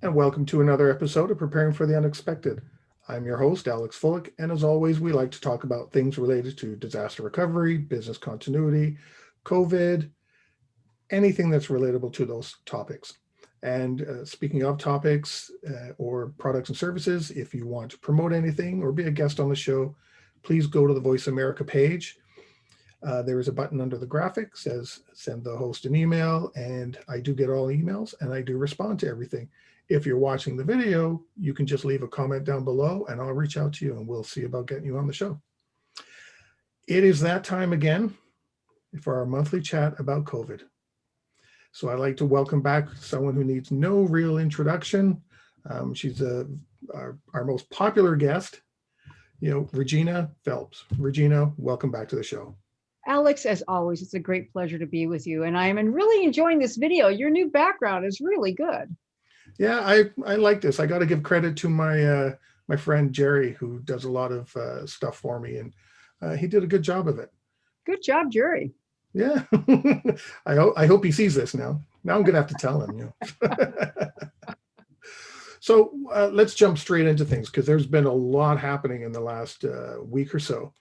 and welcome to another episode of Preparing for the Unexpected. I'm your host, Alex Fullick, and as always, we like to talk about things related to disaster recovery, business continuity, COVID, anything that's relatable to those topics. And speaking of topics or products and services, if you want to promote anything or be a guest on the show, please go to the Voice America page. There is a button under the graphic says send the host an email, and I do get all emails and I do respond to everything. If you're watching the video, you can just leave a comment down below and I'll reach out to you and we'll see about getting you on the show. It is that time again for our monthly chat about COVID. So I'd like to welcome back someone who needs no real introduction. She's our most popular guest, Regina Phelps. Regina, welcome back to the show. Alex, as always, it's a great pleasure to be with you. And I am really enjoying this video. Your new background is really good. Yeah, I like this. I got to give credit to my friend Jerry, who does a lot of stuff for me, and he did a good job of it. Good job, Jerry. Yeah, I hope he sees this now. Now I'm gonna have to tell him. So let's jump straight into things because there's been a lot happening in the last week or so.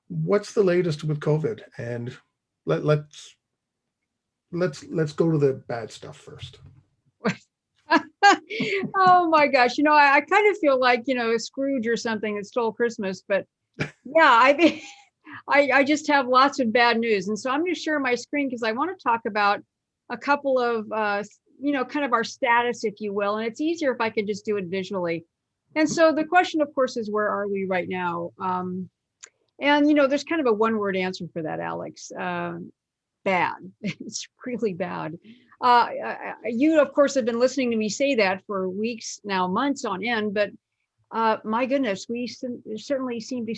What's the latest with COVID? And let's go to the bad stuff first. Oh my gosh. I kind of feel like, Scrooge or something that stole Christmas, but yeah, I just have lots of bad news. And so I'm going to share my screen because I want to talk about a couple of, kind of our status, if you will. And it's easier if I can just do it visually. And so the question, of course, is where are we right now? And, there's kind of a one-word answer for that, Alex. Bad. It's really bad. You, of course, have been listening to me say that for weeks now, months on end, but my goodness, we certainly seem to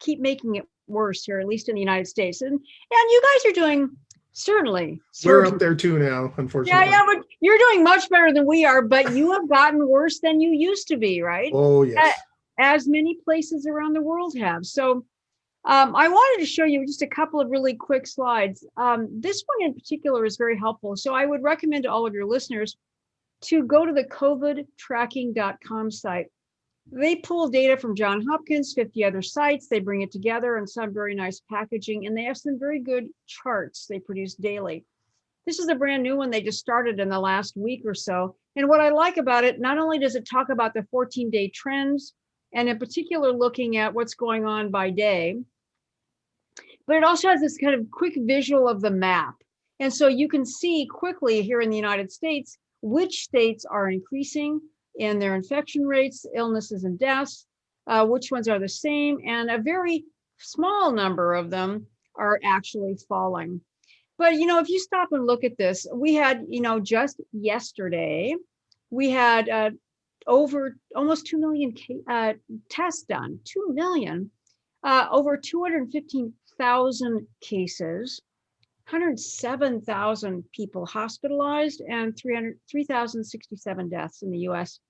keep making it worse here, at least in the United States. And you guys are doing certainly. We're up there too now, unfortunately. Yeah, but you're doing much better than we are, but you have gotten worse than you used to be, right? Oh, yes. As many places around the world have. So I wanted to show you just a couple of really quick slides. This one in particular is very helpful. So I would recommend to all of your listeners to go to the covidtracking.com site. They pull data from Johns Hopkins, 50 other sites. They bring it together in some very nice packaging, and they have some very good charts they produce daily. This is a brand new one they just started in the last week or so. And what I like about it, not only does it talk about the 14-day trends, and in particular looking at what's going on by day, but it also has this kind of quick visual of the map. And so you can see quickly here in the United States, which states are increasing in their infection rates, illnesses and deaths, which ones are the same, and a very small number of them are actually falling. But, if you stop and look at this, we had, just yesterday, we had over almost 2 million tests done, 2 million, over 215,000 cases, 107,000 people hospitalized, and 3,067 deaths in the US.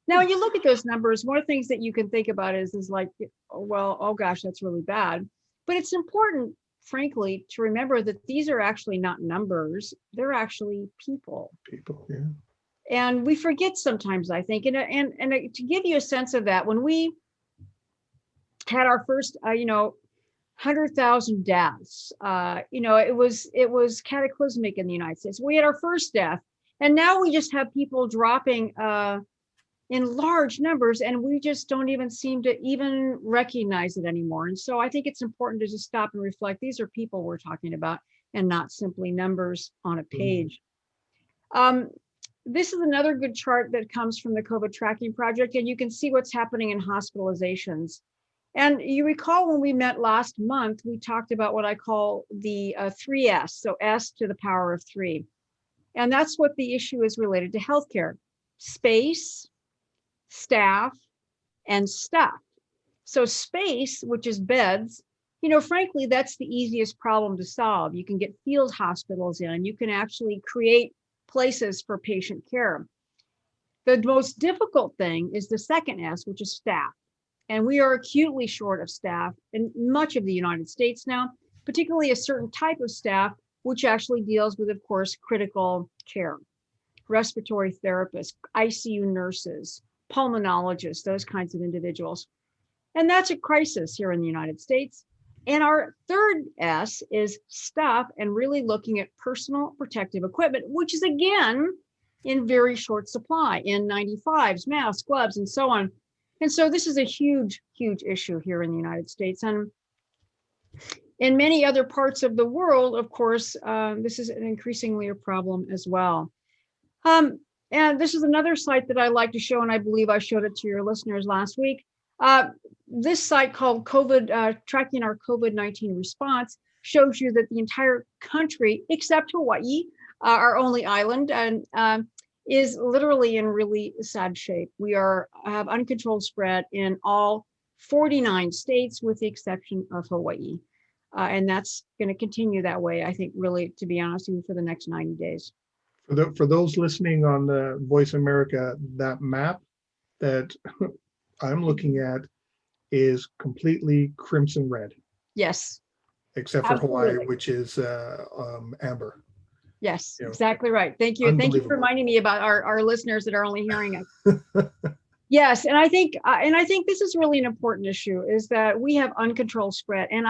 Now, when you look at those numbers, one of the things that you can think about is like, well, oh gosh, that's really bad. But it's important, frankly, to remember that these are actually not numbers. They're actually people. People, yeah. And we forget sometimes, I think. And to give you a sense of that, when we had our first, 100,000 deaths, it was cataclysmic in the United States. We had our first death, and now we just have people dropping in large numbers, and we just don't even seem to even recognize it anymore. And so I think it's important to just stop and reflect. These are people we're talking about and not simply numbers on a page. This is another good chart that comes from the COVID Tracking Project, and you can see what's happening in hospitalizations. And you recall when we met last month, we talked about what I call the 3S, so S to the power of 3. And that's what the issue is related to healthcare: space, staff, and stuff. So space, which is beds, frankly, that's the easiest problem to solve. You can get field hospitals in, you can actually create places for patient care. The most difficult thing is the second S, which is staff. And we are acutely short of staff in much of the United States now, particularly a certain type of staff, which actually deals with, of course, critical care. respiratory therapists, ICU nurses, pulmonologists, those kinds of individuals. And that's a crisis here in the United States. And our third S is stuff and really looking at personal protective equipment, which is again in very short supply, N95s, masks, gloves, and so on. And so this is a huge, huge issue here in the United States. And in many other parts of the world, of course, this is an increasingly a problem as well. And this is another site that I like to show, and I believe I showed it to your listeners last week. This site called Tracking Our COVID-19 Response shows you that the entire country, except Hawaii, our only island, and is literally in really sad shape. We have uncontrolled spread in all 49 states, with the exception of Hawaii. And that's going to continue that way, I think, really, to be honest with you, for the next 90 days. For those listening on the Voice America, that map that I'm looking at is completely crimson red. Yes. Except for Hawaii, which is amber. Yes, exactly right. Thank you. Thank you for reminding me about our listeners that are only hearing us. Yes, and I think this is really an important issue, is that we have uncontrolled spread. And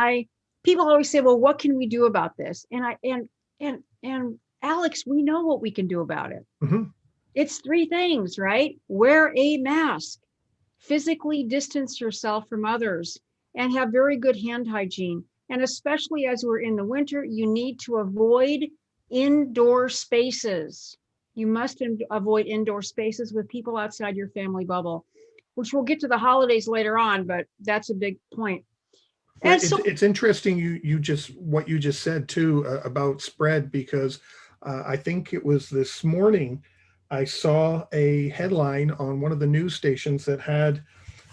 people always say, well, what can we do about this? And Alex, we know what we can do about it. Mm-hmm. It's three things, right? Wear a mask, physically distance yourself from others, and have very good hand hygiene. And especially as we're in the winter, you need to avoid indoor spaces. You must avoid indoor spaces with people outside your family bubble, which we'll get to the holidays later on, but that's a big point. And it's interesting what you just said too about spread, because I think it was this morning I saw a headline on one of the news stations that had,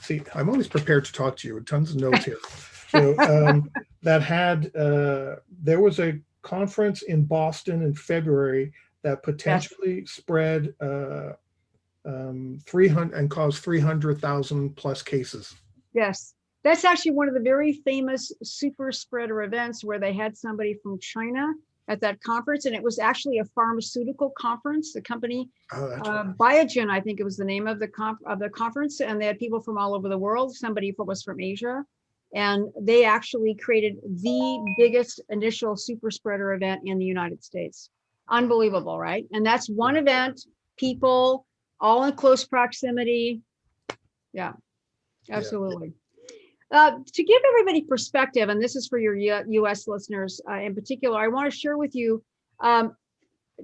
see, I'm always prepared to talk to you with tons of notes here. That had, there was a conference in Boston in February that potentially spread 300 and caused 300,000 plus cases. Yes. That's actually one of the very famous super spreader events where they had somebody from China at that conference. And it was actually a pharmaceutical conference. The company, Biogen, I think it was the name of the conference. And they had people from all over the world. Somebody was from Asia. And they actually created the biggest initial super spreader event in the United States. Unbelievable, right? And that's one event, people all in close proximity. Yeah, absolutely. To give everybody perspective, and this is for your U.S. listeners in particular, I want to share with you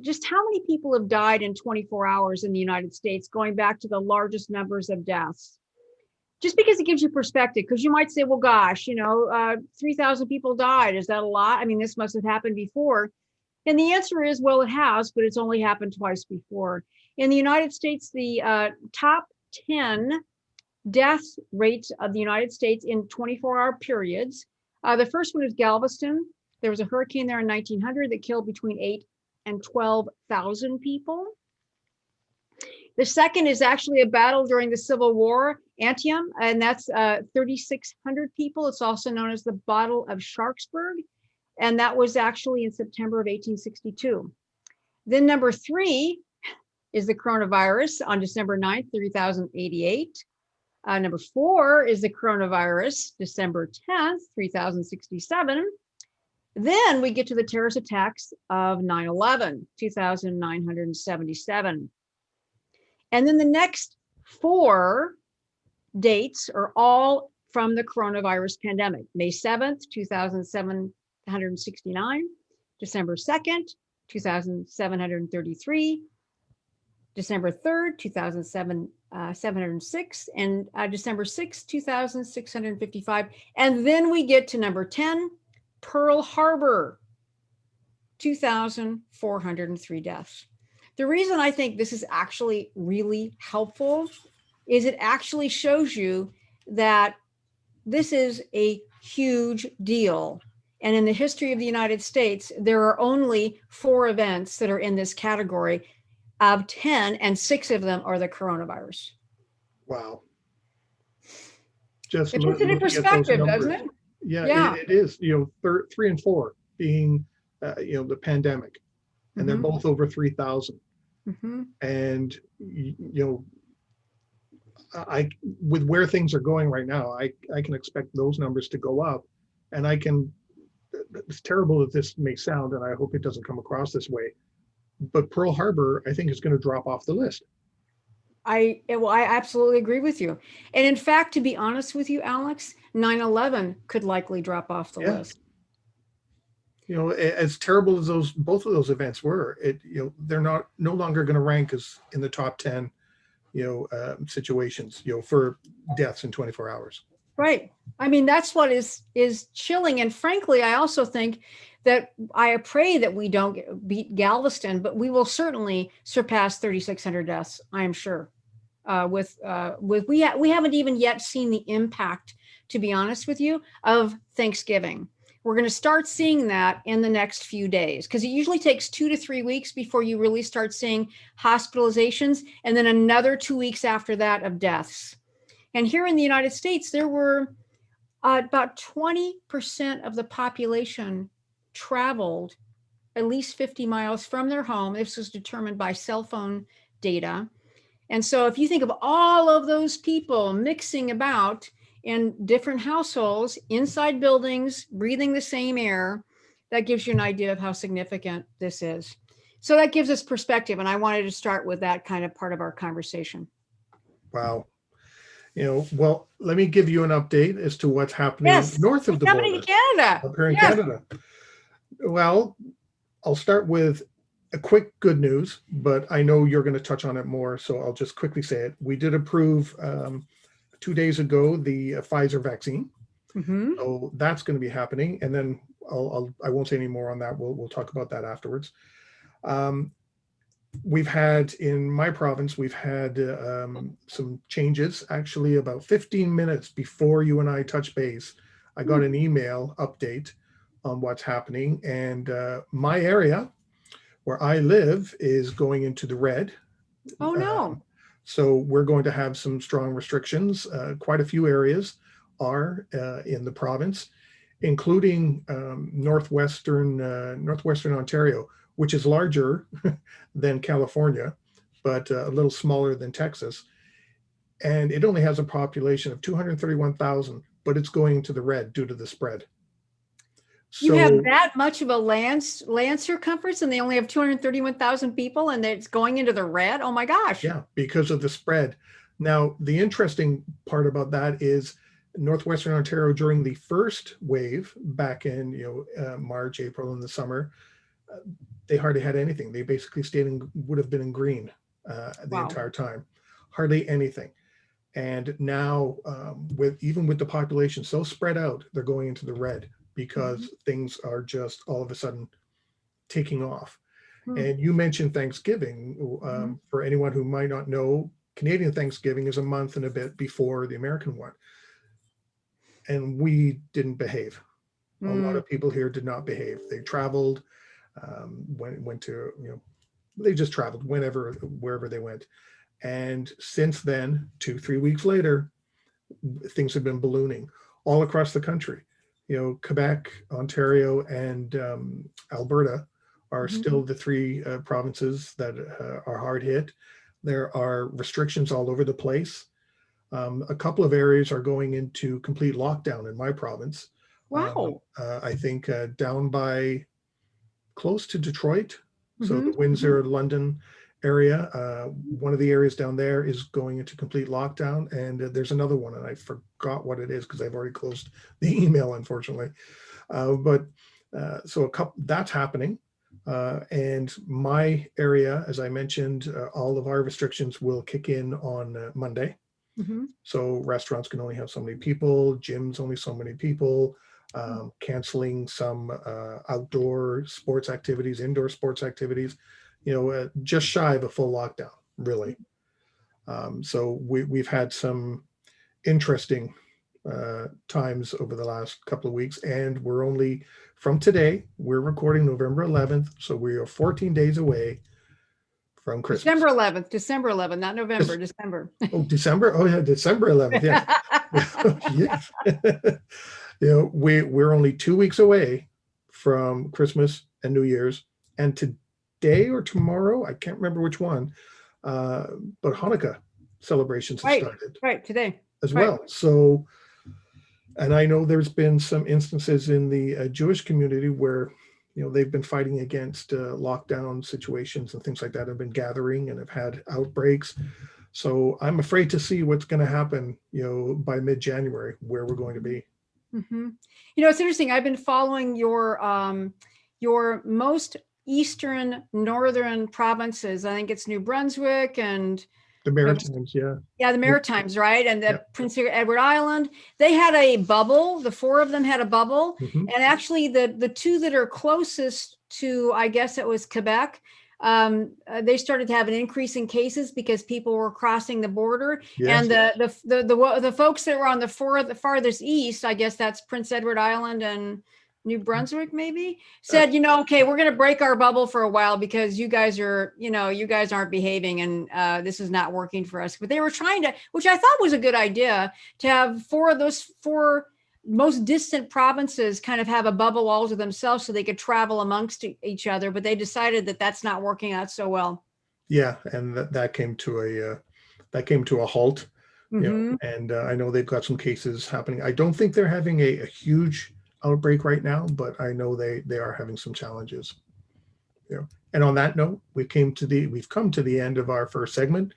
just how many people have died in 24 hours in the United States, going back to the largest numbers of deaths. Just because it gives you perspective, because you might say, well, gosh, 3,000 people died. Is that a lot? I mean, this must have happened before. And the answer is, well, it has, but it's only happened twice before. In the United States, the top 10 death rates of the United States in 24-hour periods. The first one is Galveston. There was a hurricane there in 1900 that killed between 8,000 and 12,000 people. The second is actually a battle during the Civil War, Antietam, and that's 3,600 people. It's also known as the Battle of Sharpsburg, and that was actually in September of 1862. Then number 3 is the coronavirus on December 9th, 3,088. Number 4 is the coronavirus, December 10th, 3,067. Then we get to the terrorist attacks of 9/11, 2,977. And then the next 4 dates are all from the coronavirus pandemic. May 7th, 2,769, December 2nd, 2,733, December 3rd, 2,706, and December 6th, 2,655. And then we get to number 10, Pearl Harbor, 2,403 deaths. The reason I think this is actually really helpful is it actually shows you that this is a huge deal. And in the history of the United States, there are only 4 events that are in this category of 10, and 6 of them are the coronavirus. Wow. It puts it in perspective, doesn't it? Yeah. It is, 3 and 4 being, the pandemic, and they're both over 3,000. Mhm. And I with where things are going right now, I can expect those numbers to go up, and I can. It's terrible that this may sound, and I hope it doesn't come across this way, but Pearl Harbor, I think, is going to drop off the list. Well, I absolutely agree with you. And in fact, to be honest with you, Alex, 9/11 could likely drop off the Yeah, list. as terrible as those both of those events were, they're not no longer going to rank as in the top 10, situations, for deaths in 24 hours. Right. I mean, that's what is chilling. And frankly, I also think that I pray that we don't beat Galveston, but we will certainly surpass 3,600 deaths. I am sure. With we haven't even yet seen the impact, to be honest with you, of Thanksgiving. We're going to start seeing that in the next few days because it usually takes 2 to 3 weeks before you really start seeing hospitalizations, and then another 2 weeks after that of deaths. And here in the United States, there were about 20% of the population traveled at least 50 miles from their home. This was determined by cell phone data. And so if you think of all of those people mixing about in different households, inside buildings, breathing the same air, that gives you an idea of how significant this is. So that gives us perspective. And I wanted to start with that kind of part of our conversation. Wow. Well, let me give you an update as to what's happening Yes, north of what's the happening border in Canada? up here in Yes. Canada. Well, I'll start with a quick good news, but I know you're going to touch on it more, so I'll just quickly say it. We did approve 2 days ago the Pfizer vaccine, Mm-hmm. so that's going to be happening. And then I won't say any more on that. We'll talk about that afterwards. We've had in my province, we've had some changes. Actually, about 15 minutes before you and I touch base, I got an email update on what's happening, and my area where I live is going into the red. Oh no. So we're going to have some strong restrictions. Quite a few areas are in the province, including northwestern Ontario, which is larger than California, but a little smaller than Texas. And it only has a population of 231,000, but it's going to the red due to the spread. You have So that much of a land circumference and they only have 231,000 people and it's going into the red? Oh my gosh. yeah, because of the spread. Now, the interesting part about that is Northwestern Ontario during the first wave back in March, April in the summer, they hardly had anything. They basically would have been in green the entire time, hardly anything. And now, with the population so spread out, they're going into the red because things are just all of a sudden taking off. And you mentioned Thanksgiving. For anyone who might not know, Canadian Thanksgiving is a month and a bit before the American one. And we didn't behave. A lot of people here did not behave. They traveled, went to, they just traveled wherever they went. And since then, 2-3 weeks later, things have been ballooning all across the country. Quebec, Ontario, and Alberta are still the three provinces that are hard hit. There are restrictions all over the place. A couple of areas are going into complete lockdown in my province. Wow. I think down by close to Detroit, so the Windsor, London area. One of the areas down there is going into complete lockdown, and there's another one, and I forgot what it is because I've already closed the email, unfortunately. So that's happening, and my area, as I mentioned, all of our restrictions will kick in on Monday. So restaurants can only have so many people, gyms only so many people. Canceling some outdoor sports activities, indoor sports activities, just shy of a full lockdown, really. So we've had some interesting times over the last couple of weeks, and we're only from today, we're recording November 11th, so we are 14 days away from Christmas. December 11th, not November, December. Oh, December? Oh, yeah, December 11th, yes. Yes. We're only 2 weeks away from Christmas and New Year's, and today or tomorrow. I can't remember which one, but Hanukkah celebrations have Right, started right, today. as Right. well. So, and I know there's been some instances in the Jewish community where, they've been fighting against lockdown situations and things like that, have been gathering and have had outbreaks. So I'm afraid to see what's going to happen, by mid-January, where we're going to be. Mm-hmm. It's interesting. I've been following your most eastern northern provinces. I think it's New Brunswick and The Maritimes, yeah. yeah, the Yep. Maritimes, right? And the Yep. Prince Edward Island. They had a bubble. The four of them had a bubble. Mhm. And actually the two that are closest to, I guess it was Quebec, they started to have an increase in cases because people were crossing the border. Yes. And the folks that were on the farthest east, I guess that's Prince Edward Island and New Brunswick, maybe, said, okay, we're going to break our bubble for a while because you guys aren't behaving and this is not working for us. But they were trying to, which I thought was a good idea, to have those four most distant provinces kind of have a bubble all to themselves so they could travel amongst each other. But they decided that that's not working out so well. Yeah, and that came to a halt. Mm-hmm. And I know they've got some cases happening. I don't think they're having a huge outbreak right now, but I know they are having some challenges. And on that note, we've come to the end of our first segment.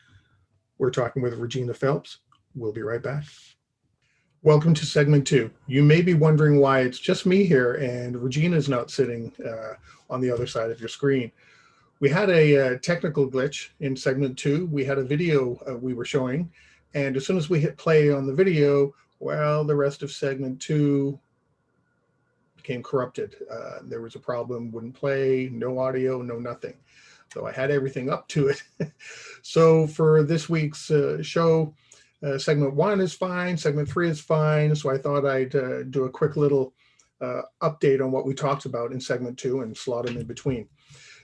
We're talking with Regina Phelps. We'll be right back. Welcome to segment 2. You may be wondering why it's just me here and Regina's not sitting on the other side of your screen. We had a technical glitch in segment 2. We had a video we were showing, and as soon as we hit play on the video, well, the rest of segment 2 became corrupted. There was a problem, wouldn't play, no audio, no nothing. So I had everything up to it. So for this week's show, segment 1 is fine, segment 3 is fine. So I thought I'd do a quick little update on what we talked about in segment 2 and slot them in between.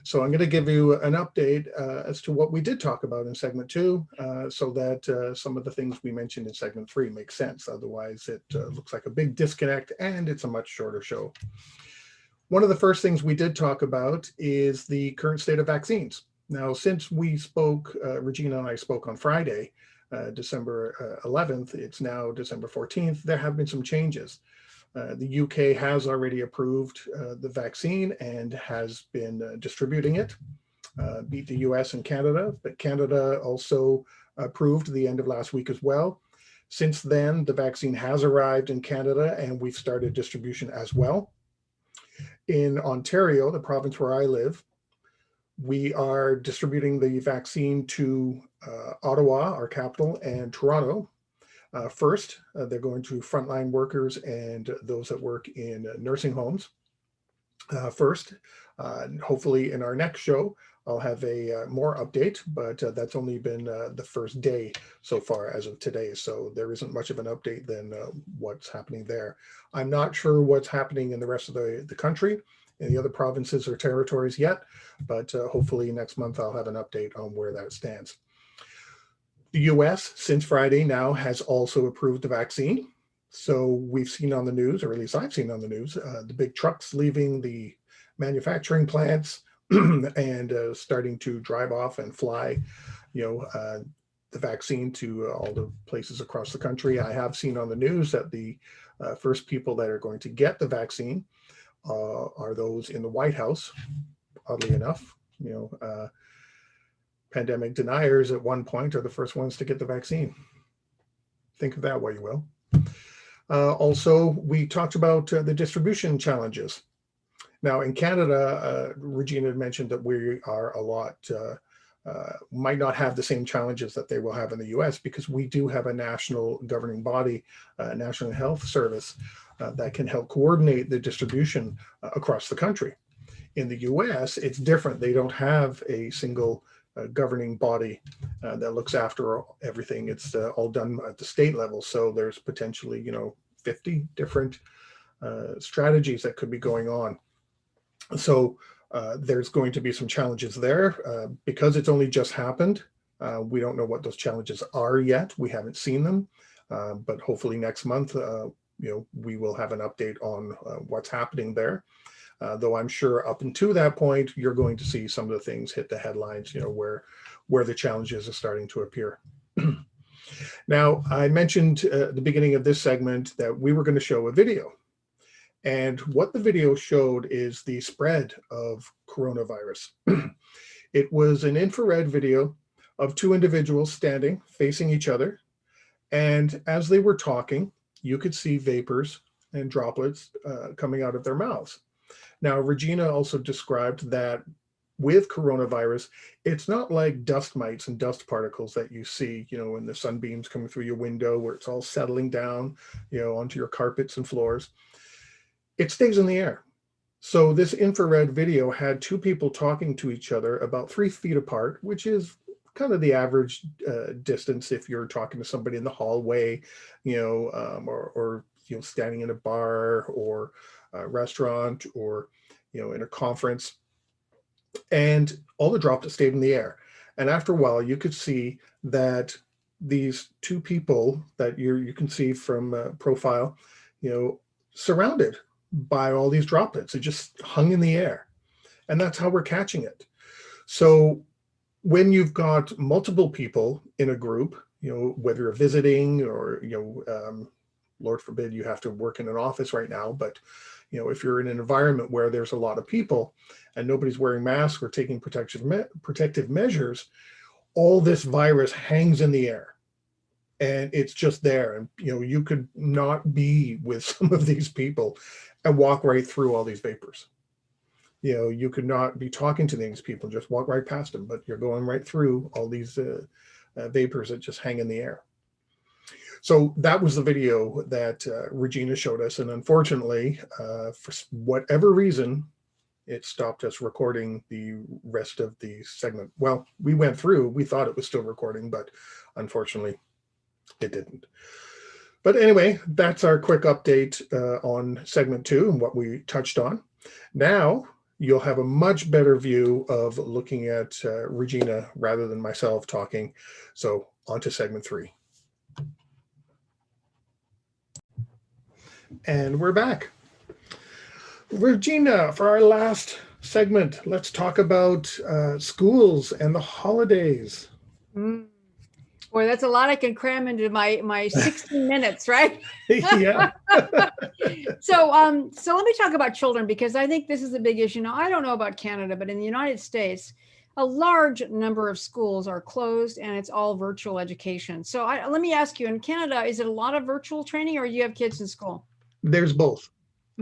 So I'm going to give you an update as to what we did talk about in segment 2, so that some of the things we mentioned in segment 3 make sense. Otherwise, it looks like a big disconnect and it's a much shorter show. One of the first things we did talk about is the current state of vaccines. Now, since we spoke, Regina and I spoke on Friday, December 11th, it's now December 14th, there have been some changes. The UK has already approved the vaccine and has been distributing it, beat the US and Canada, but Canada also approved the end of last week as well. Since then, the vaccine has arrived in Canada and we've started distribution as well. In Ontario, the province where I live, we are distributing the vaccine to Ottawa, our capital, and Toronto. First, they're going to frontline workers and those that work in nursing homes. First, hopefully in our next show, I'll have a more update, but that's only been the first day so far as of today. So there isn't much of an update than what's happening there. I'm not sure what's happening in the rest of the country, in the other provinces or territories yet, but hopefully next month I'll have an update on where that stands. The US, since Friday now, has also approved the vaccine. So we've seen on the news, or at least I've seen on the news, the big trucks leaving the manufacturing plants and starting to drive off and fly, the vaccine to all the places across the country. I have seen on the news that the first people that are going to get the vaccine are those in the White House, oddly enough. Pandemic deniers at one point are the first ones to get the vaccine. Think of that while you will. Also, we talked about the distribution challenges. Now in Canada, Regina had mentioned that we are a lot, might not have the same challenges that they will have in the US because we do have a national governing body, National Health Service, that can help coordinate the distribution across the country. In the US, it's different. They don't have a single governing body that looks after everything. It's all done at the state level. So there's potentially, 50 different strategies that could be going on. So there's going to be some challenges there because it's only just happened. We don't know what those challenges are yet. We haven't seen them, but hopefully next month, we will have an update on what's happening there. Though I'm sure up until that point, you're going to see some of the things hit the headlines, where the challenges are starting to appear. Now, I mentioned at the beginning of this segment that we were going to show a video. And what the video showed is the spread of coronavirus. It was an infrared video of two individuals standing facing each other. And as they were talking, you could see vapors and droplets coming out of their mouths. Now, Regina also described that with coronavirus, it's not like dust mites and dust particles that you see, in the sunbeams coming through your window where it's all settling down, onto your carpets and floors. It stays in the air. So this infrared video had two people talking to each other about 3 feet apart, which is kind of the average distance if you're talking to somebody in the hallway, or standing in a bar or a restaurant or, in a conference. And all the droplets stayed in the air. And after a while, you could see that these two people that you can see from profile, surrounded by all these droplets. It just hung in the air. And that's how we're catching it. So when you've got multiple people in a group, whether you're visiting or, Lord forbid you have to work in an office right now, but if you're in an environment where there's a lot of people and nobody's wearing masks or taking protective measures, all this virus hangs in the air and it's just there. And, you could not be with some of these people and walk right through all these vapors. You could not be talking to these people, just walk right past them, but you're going right through all these vapors that just hang in the air. So that was the video that Regina showed us. And unfortunately, for whatever reason, it stopped us recording the rest of the segment. Well, we went through, we thought it was still recording, but unfortunately it didn't. But anyway, that's our quick update on segment 2 and what we touched on. Now you'll have a much better view of looking at Regina rather than myself talking. So on to segment 3. And we're back. Regina, for our last segment, let's talk about schools and the holidays. Boy, that's a lot I can cram into my 16 minutes, right? Yeah. So let me talk about children, because I think this is a big issue. Now, I don't know about Canada, but in the United States, a large number of schools are closed and it's all virtual education. So let me ask you, in Canada, is it a lot of virtual training or you have kids in school? There's both.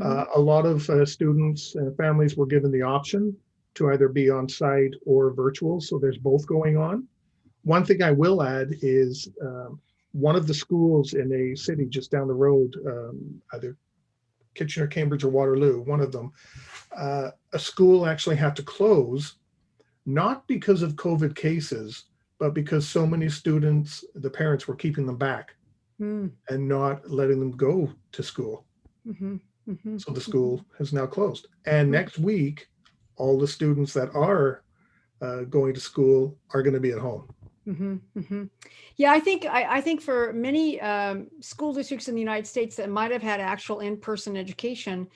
A lot of students and families were given the option to either be on site or virtual. So there's both going on. One thing I will add is one of the schools in a city just down the road, either Kitchener, Cambridge, or Waterloo, one of them, a school actually had to close, not because of COVID cases, but because so many students, the parents were keeping them back and not letting them go to school. So the school has now closed. And next week, all the students that are going to school are going to be at home. Yeah, I think for many school districts in the United States that might have had actual in-person education,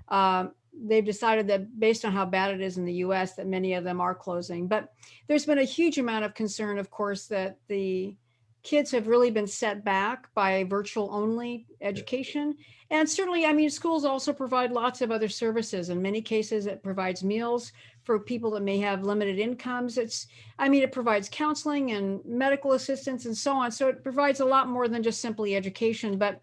they've decided that based on how bad it is in the US, that many of them are closing. But there's been a huge amount of concern, of course, that the kids have really been set back by virtual only education. And certainly, I mean, schools also provide lots of other services. In many cases, it provides meals for people that may have limited incomes. It provides counseling and medical assistance and so on. So it provides a lot more than just simply education. But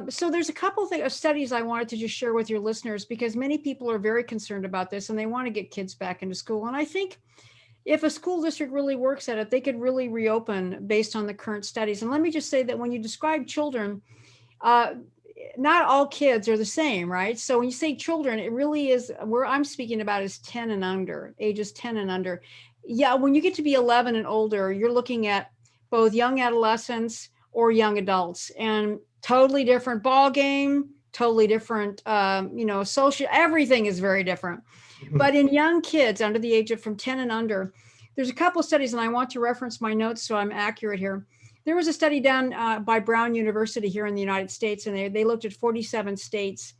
so there's a couple of studies I wanted to just share with your listeners, because many people are very concerned about this and they want to get kids back into school. And I think if a school district really works at it, they could really reopen based on the current studies. And let me just say that when you describe children, not all kids are the same, right? So when you say children, it really is, where I'm speaking about is 10 and under, ages 10 and under. Yeah, when you get to be 11 and older, you're looking at both young adolescents or young adults, and totally different ball game, totally different, social, everything is very different. But in young kids under the age of from 10 and under, there's a couple of studies, and I want to reference my notes so I'm accurate here. There was a study done by Brown University here in the United States, and they looked at 47 states.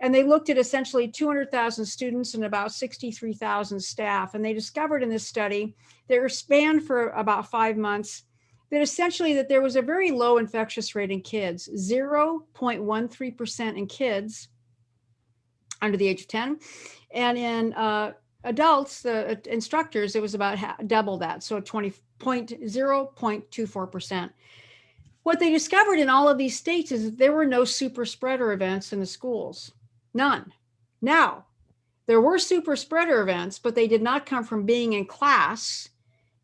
And they looked at essentially 200,000 students and about 63,000 staff. And they discovered in this study, that were spanned for about 5 months, that essentially that there was a very low infectious rate in kids, 0.13% in kids under the age of 10. And in adults, the instructors, it was about double that, so 0.24%. What they discovered in all of these states is that there were no super spreader events in the schools. None. Now, there were super spreader events, but they did not come from being in class.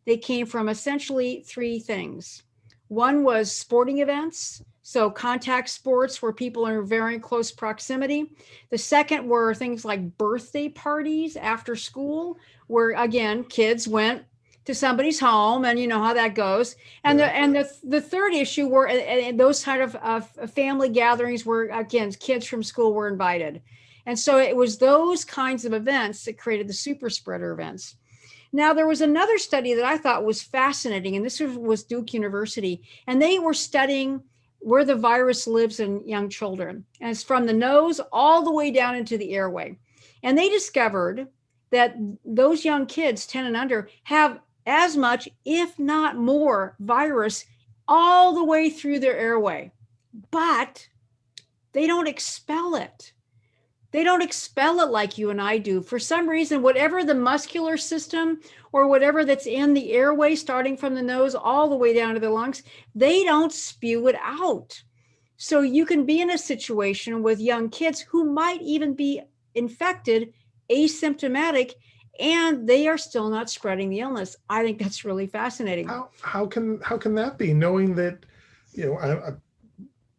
They came from essentially 3 things. One was sporting events, so contact sports where people are in very close proximity. The second were things like birthday parties after school, where again, kids went to somebody's home, and you know how that goes. And the third issue were those kind of family gatherings where again, kids from school were invited. And so it was those kinds of events that created the super spreader events. Now, there was another study that I thought was fascinating, and this was Duke University, and they were studying where the virus lives in young children. And it's from the nose all the way down into the airway. And they discovered that those young kids, 10 and under, have as much, if not more, virus all the way through their airway, but they don't expel it. They don't expel it like you and I do. For some reason, whatever the muscular system or whatever that's in the airway, starting from the nose all the way down to the lungs, they don't spew it out. So you can be in a situation with young kids who might even be infected, asymptomatic, and they are still not spreading the illness. I think that's really fascinating. How can that be? Knowing that, I'm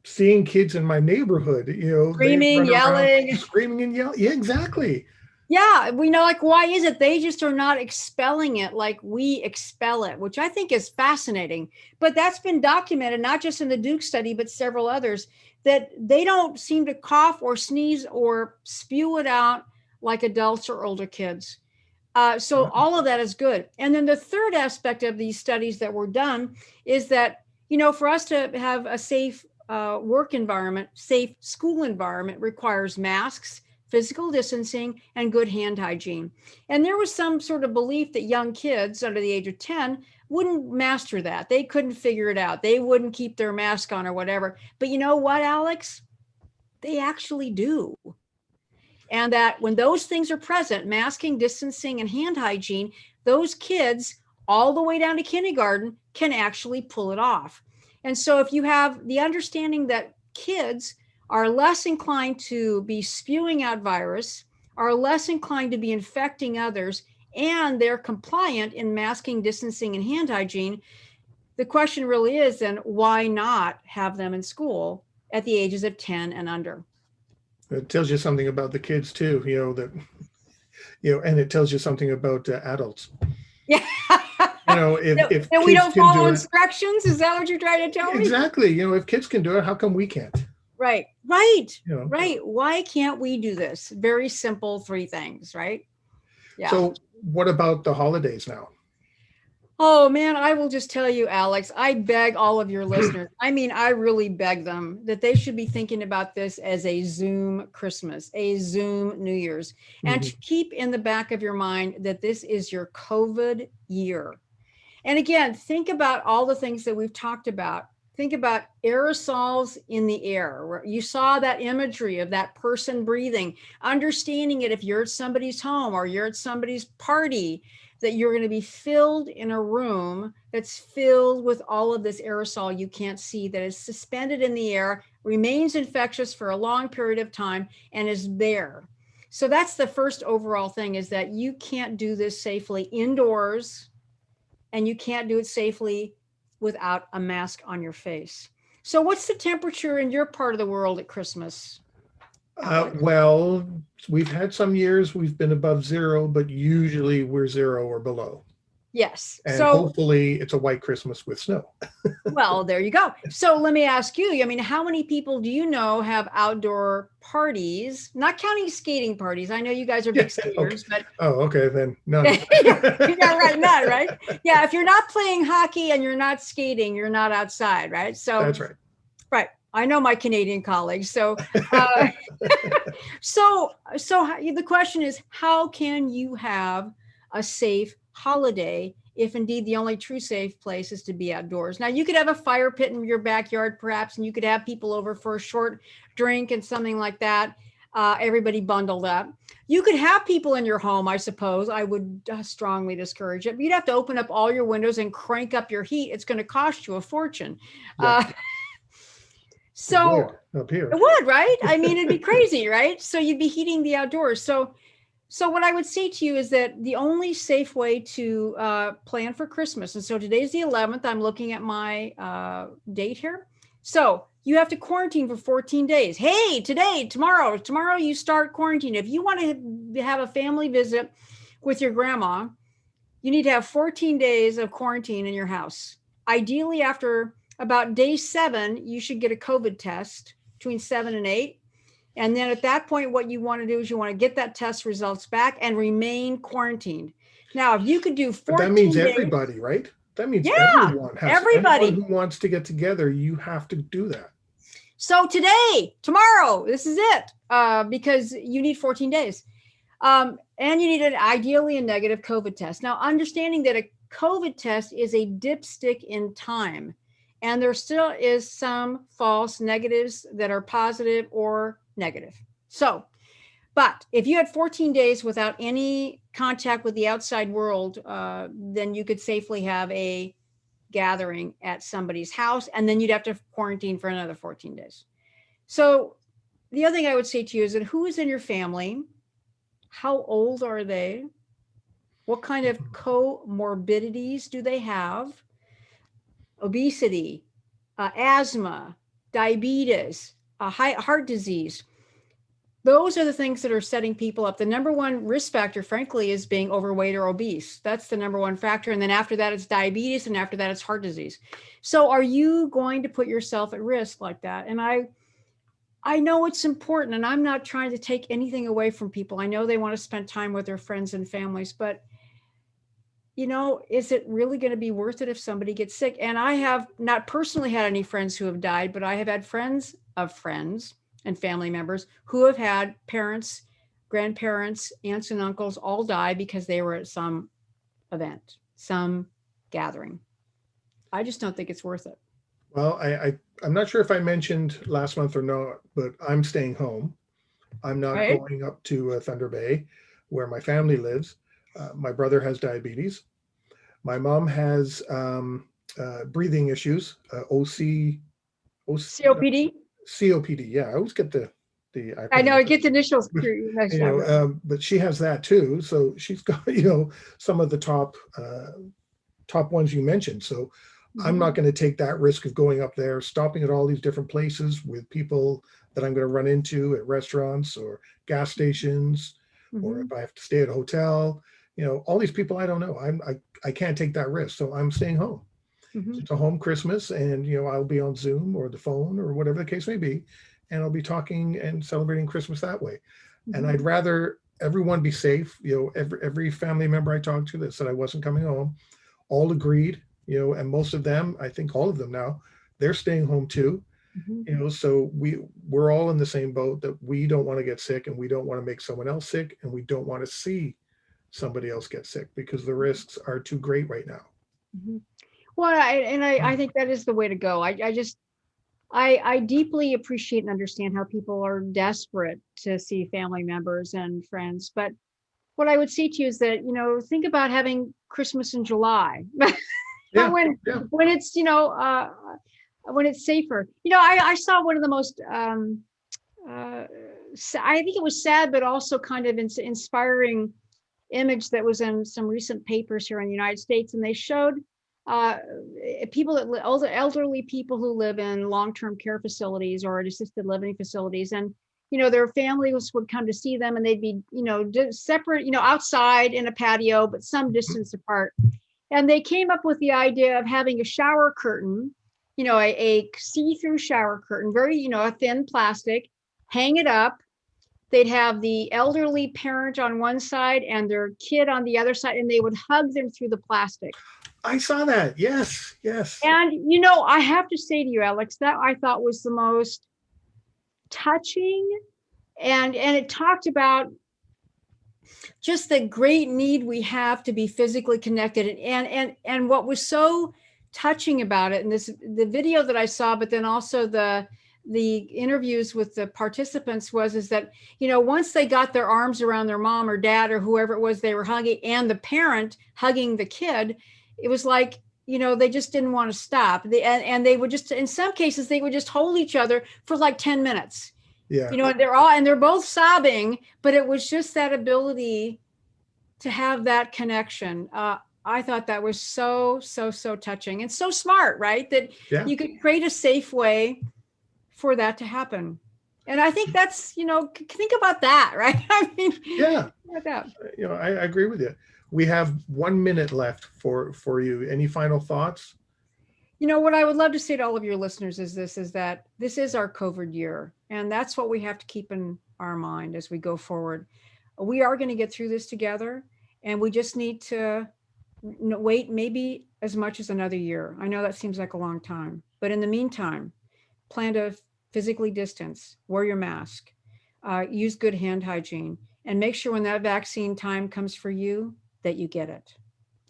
seeing kids in my neighborhood, screaming, yelling, screaming and yelling. Yeah, exactly. Yeah, we know, like, why is it they just are not expelling it like we expel it, which I think is fascinating. But that's been documented, not just in the Duke study, but several others, that they don't seem to cough or sneeze or spew it out like adults or older kids. So all of that is good. And then the third aspect of these studies that were done is that, for us to have a safe work environment, safe school environment requires masks, physical distancing, and good hand hygiene. And there was some sort of belief that young kids under the age of 10 wouldn't master that. They couldn't figure it out. They wouldn't keep their mask on or whatever. But you know what, Alex? They actually do. And that when those things are present, masking, distancing, and hand hygiene, those kids all the way down to kindergarten can actually pull it off. And so if you have the understanding that kids are less inclined to be spewing out virus, are less inclined to be infecting others, and they're compliant in masking, distancing, and hand hygiene, the question really is then, why not have them in school at the ages of 10 and under? It tells you something about the kids too, and it tells you something about adults. Yeah. If we don't follow instructions, is that what you're trying to tell me? Exactly. If kids can do it, how come we can't? Right. Right. Why can't we do this? Very simple 3 things, right? Yeah. So what about the holidays now? Oh man, I will just tell you, Alex, I beg all of your listeners. I mean, I really beg them that they should be thinking about this as a Zoom Christmas, a Zoom New Year's, and to keep in the back of your mind that this is your COVID year. And again, think about all the things that we've talked about. Think about aerosols in the air. You saw that imagery of that person breathing, understanding it if you're at somebody's home or you're at somebody's party, that you're going to be filled in a room that's filled with all of this aerosol you can't see, that is suspended in the air, remains infectious for a long period of time, and is there. So that's the first overall thing, is that you can't do this safely indoors, and you can't do it safely without a mask on your face. So what's the temperature in your part of the world at Christmas? Well, we've had some years we've been above 0, but usually we're 0 or below. Yes. And so hopefully it's a white Christmas with snow. Well, there you go. So let me ask you, I mean, how many people do you know have outdoor parties, not counting skating parties? I know you guys are big skaters, but. Oh, okay, then none. Yeah, right, none, right? Yeah, if you're not playing hockey and you're not skating, you're not outside, right? So that's right. Right. I know my Canadian colleagues. So, uh, the question is, how can you have a safe holiday if indeed the only true safe place is to be outdoors? Now, you could have a fire pit in your backyard, perhaps, and you could have people over for a short drink and something like that. Everybody bundled up. You could have people in your home, I suppose. I would strongly discourage it. But you'd have to open up all your windows and crank up your heat. It's going to cost you a fortune. Yeah, So up here. it would, right? I mean, it'd be crazy, right? So you'd be heating the outdoors. So what I would say to you is that the only safe way to plan for Christmas, and so today's the 11th, I'm looking at my date here. So you have to quarantine for 14 days. Hey, tomorrow you start quarantine. If you want to have a family visit with your grandma, you need to have 14 days of quarantine in your house. Ideally, after about day 7, you should get a COVID test between 7 and 8. And then at that point, what you want to do is you want to get that test results back and remain quarantined. Now, if you could do 14 But that means days, everybody, right? That means yeah, everyone who wants to get together, you have to do that. So tomorrow, this is it, because you need 14 days. And you need ideally a negative COVID test. Now, understanding that a COVID test is a dipstick in time, and there still is some false negatives that are positive or negative. So, but if you had 14 days without any contact with the outside world, then you could safely have a gathering at somebody's house, and then you'd have to quarantine for another 14 days. So the other thing I would say to you is that who is in your family? How old are they? What kind of comorbidities do they have? Obesity, asthma, diabetes, heart disease. Those are the things that are setting people up. The number one risk factor, frankly, is being overweight or obese. That's the number one factor. And then after that, it's diabetes. And after that, it's heart disease. So are you going to put yourself at risk like that? And I know it's important, and I'm not trying to take anything away from people. I know they want to spend time with their friends and families, but is it really going to be worth it if somebody gets sick? And I have not personally had any friends who have died, but I have had friends of friends and family members who have had parents, grandparents, aunts and uncles all die because they were at some event, some gathering. I just don't think it's worth it. Well, I'm not sure if I mentioned last month or not, but I'm staying home. I'm not going up to Thunder Bay where my family lives. My brother has diabetes. My mom has breathing issues, COPD. COPD, yeah. I always get the I know, I get the initials. But she has that too. So she's got, some of the top ones you mentioned. So I'm not going to take that risk of going up there, stopping at all these different places with people that I'm going to run into at restaurants or gas stations, or if I have to stay at a hotel, all these people I don't know. I can't take that risk. So I'm staying home. It's a home Christmas, and I'll be on Zoom or the phone or whatever the case may be, and I'll be talking and celebrating Christmas that way. And I'd rather everyone be safe. Every family member I talked to that said I wasn't coming home, all agreed. And most of them, I think all of them now, they're staying home too. So we're all in the same boat, that we don't want to get sick, and we don't want to make someone else sick, and we don't want to see somebody else get sick because the risks are too great right now. Well, I think that is the way to go. I deeply appreciate and understand how people are desperate to see family members and friends. But what I would say to you is that, think about having Christmas in July. When it's, when it's safer. I saw one of the most, I think it was sad, but also kind of inspiring image that was in some recent papers here in the United States. And they showed people elderly people who live in long-term care facilities or assisted living facilities, and their families would come to see them, and they'd be separate, outside in a patio, but some distance apart. And they came up with the idea of having a shower curtain, a see-through shower curtain, very a thin plastic, hang it up. They'd have the elderly parent on one side and their kid on the other side, and they would hug them through the plastic. I saw that. Yes, yes. And, I have to say to you, Alex, that I thought was the most touching. And it talked about just the great need we have to be physically connected. And what was so touching about it, and the video that I saw, but then also the interviews with the participants is that, once they got their arms around their mom or dad or whoever it was they were hugging, and the parent hugging the kid, it was like, they just didn't want to stop. And they would just, in some cases, they would just hold each other for like 10 minutes. Yeah. And they're both sobbing, but it was just that ability to have that connection. I thought that was so touching and so smart, right? That Yeah. you could create a safe way for that to happen. And I think that's, think about that, right? I mean, Yeah. Like that. I agree with you. We have 1 minute left for you. Any final thoughts? What I would love to say to all of your listeners is that this is our COVID year. And that's what we have to keep in our mind as we go forward. We are going to get through this together, and we just need to wait maybe as much as another year. I know that seems like a long time, but in the meantime, plan to physically distance, wear your mask, use good hand hygiene, and make sure when that vaccine time comes for you that you get it.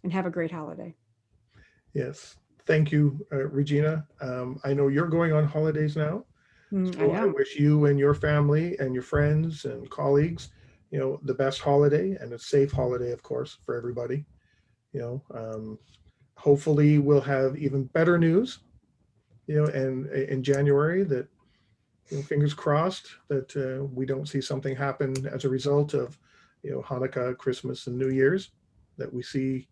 And have a great holiday. Yes. Thank you, Regina. I know you're going on holidays now. So I wish you and your family and your friends and colleagues, the best holiday, and a safe holiday, of course, for everybody. Hopefully we'll have even better news, and in January, that, fingers crossed that we don't see something happen as a result of, Hanukkah, Christmas, and New Year's, that we see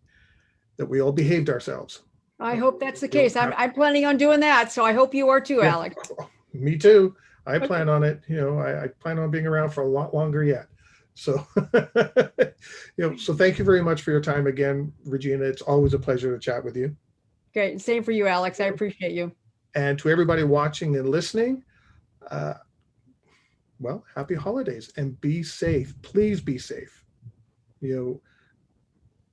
that we all behaved ourselves. I hope that's the case. I'm planning on doing that. So I hope you are too, Yeah. Alex. Me too. I plan on it. I plan on being around for a lot longer yet. So, so thank you very much for your time again, Regina. It's always a pleasure to chat with you. Great. Same for you, Alex. I appreciate you. And to everybody watching and listening, well, happy holidays and be safe. Please be safe. And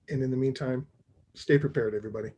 in the meantime, stay prepared, everybody.